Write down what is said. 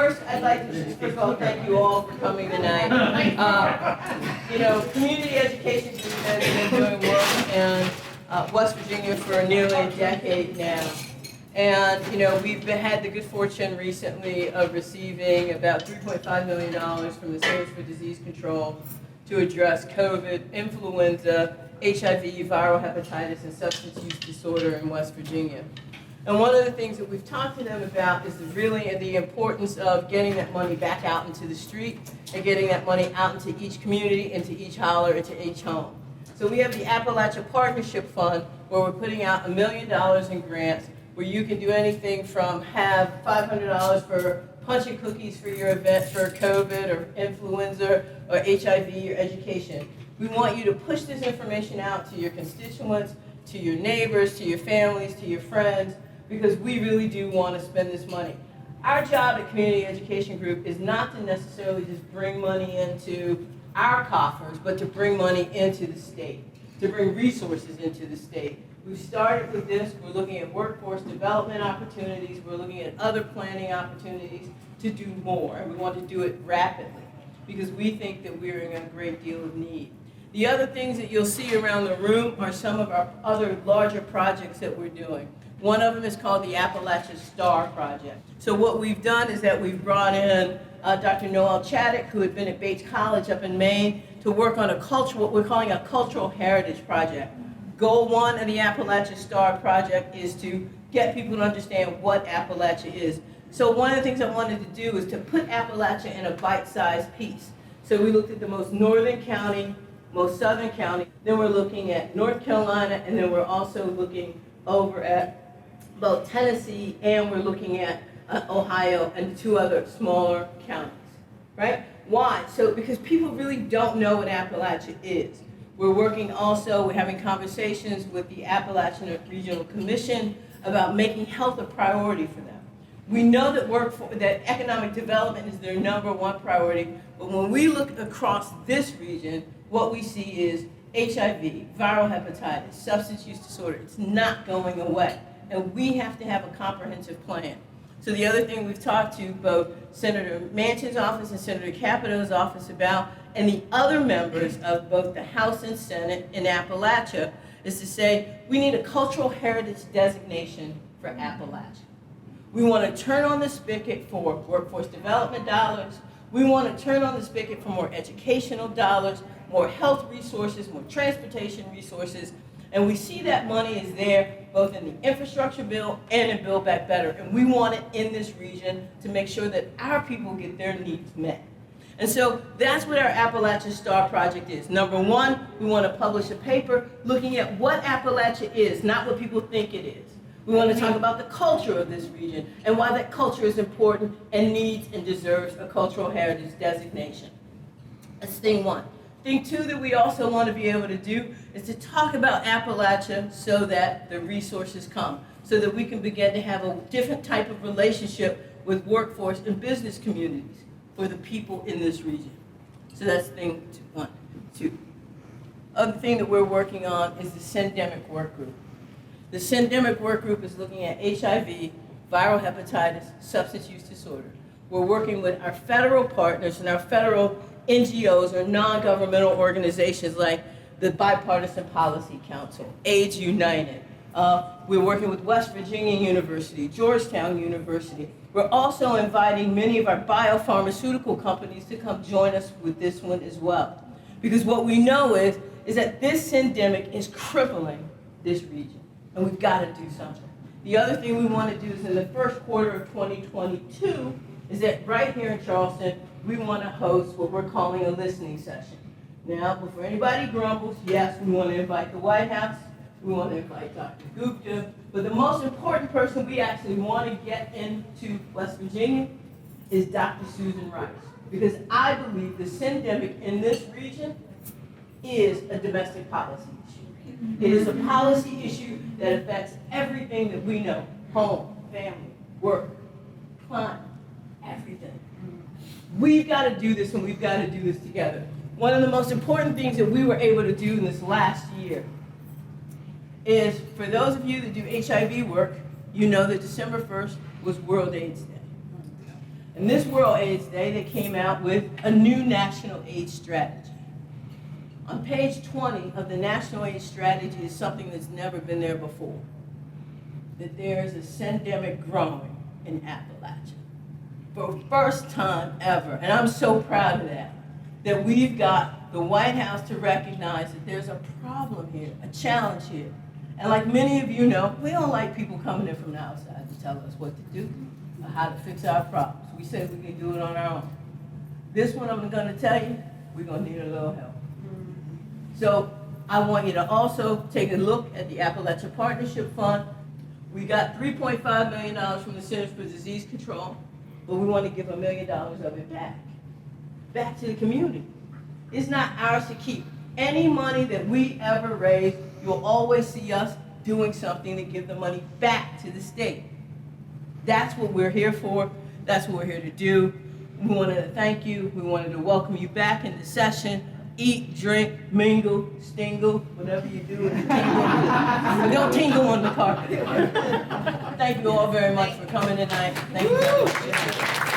first, I'd like to just first of all thank you all for coming tonight. Community education has been doing work in West Virginia for nearly a decade now. And, we've had the good fortune recently of receiving about $3.5 million from the Centers for Disease Control to address COVID, influenza, HIV, viral hepatitis, and substance use disorder in West Virginia. And one of the things that we've talked to them about is really the importance of getting that money back out into the street and getting that money out into each community, into each holler, into each home. So we have the Appalachia Partnership Fund where we're putting out $1 million in grants where you can do anything from have $500 for punch and cookies for your event for COVID or influenza or HIV or education. We want you to push this information out to your constituents, to your neighbors, to your families, to your friends, because we really do want to spend this money. Our job at Community Education Group is not to necessarily just bring money into our coffers, but to bring money into the state, to bring resources into the state. We've started with this. We're looking at workforce development opportunities. We're looking at other planning opportunities to do more, and we want to do it rapidly because we think that we're in a great deal of need. The other things that you'll see around the room are some of our other larger projects that we're doing. One of them is called the Appalachia STAR Project. So what we've done is that we've brought in Dr. Noel Chaddick, who had been at Bates College up in Maine, to work on what we're calling a cultural heritage project. Goal one of the Appalachia STAR Project is to get people to understand what Appalachia is. So one of the things I wanted to do is to put Appalachia in a bite-sized piece. So we looked at the most northern county, most southern county, then we're looking at North Carolina, and then we're also looking over at both Tennessee, and we're looking at Ohio and 2 other smaller counties, right? Why? So because people really don't know what Appalachia is. We're having conversations with the Appalachian Regional Commission about making health a priority for them. We know that economic development is their #1 priority, but when we look across this region, what we see is HIV, viral hepatitis, substance use disorder. It's not going away, and we have to have a comprehensive plan. So the other thing we've talked to both Senator Manchin's office and Senator Capito's office about, and the other members of both the House and Senate in Appalachia, is to say we need a cultural heritage designation for Appalachia. We want to turn on the spigot for workforce development dollars. We want to turn on the spigot for more educational dollars, more health resources, more transportation resources. And we see that money is there both in the infrastructure bill and in Build Back Better. And we want it in this region to make sure that our people get their needs met. And so that's what our Appalachia STAR Project is. #1, we want to publish a paper looking at what Appalachia is, not what people think it is. We want to talk about the culture of this region and why that culture is important and needs and deserves a cultural heritage designation. That's thing 1. Thing 2 that we also want to be able to do is to talk about Appalachia so that the resources come, so that we can begin to have a different type of relationship with workforce and business communities for the people in this region. So that's thing 1. 2. Other thing that we're working on is the Endemic work group. The Endemic work group is looking at HIV, viral hepatitis, substance use disorder. We're working with our federal partners and our federal NGOs or non-governmental organizations like the Bipartisan Policy Council, AIDS United. We're working with West Virginia University, Georgetown University. We're also inviting many of our biopharmaceutical companies to come join us with this one as well. Because what we know is that this endemic is crippling this region, and we've got to do something. The other thing we want to do is in the first quarter of 2022 is that right here in Charleston, we want to host what we're calling a listening session. Now, before anybody grumbles, yes, we want to invite the White House, we want to invite Dr. Gupta, but the most important person we actually want to get into West Virginia is Dr. Susan Rice, because I believe the syndemic in this region is a domestic policy issue. It is a policy issue that affects everything that we know: home, family, work, climate, everything. We've got to do this, and we've got to do this together. One of the most important things that we were able to do in this last year is, for those of you that do HIV work, you know that December 1st was World AIDS Day. And this World AIDS Day, they came out with a new national AIDS strategy. On page 20 of the national AIDS strategy is something that's never been there before. That there's a endemic growing in Appalachia. For the first time ever, and I'm so proud of that, that we've got the White House to recognize that there's a problem here, a challenge here. And like many of you know, we don't like people coming in from the outside to tell us what to do or how to fix our problems. We said we can do it on our own. This one I'm going to tell you, we're going to need a little help. So I want you to also take a look at the Appalachian Partnership Fund. We got $3.5 million from the Centers for Disease Control, but we want to give $1 million of it back to the community. It's not ours to keep. Any money that we ever raise, you'll always see us doing something to give the money back to the state. That's what we're here for. That's what we're here to do. We wanted to thank you. We wanted to welcome you back into session. Eat, drink, mingle, stingle, whatever you do with the tingle. But don't tingle on the carpet. Thank you all very much for coming tonight. Thank you very much.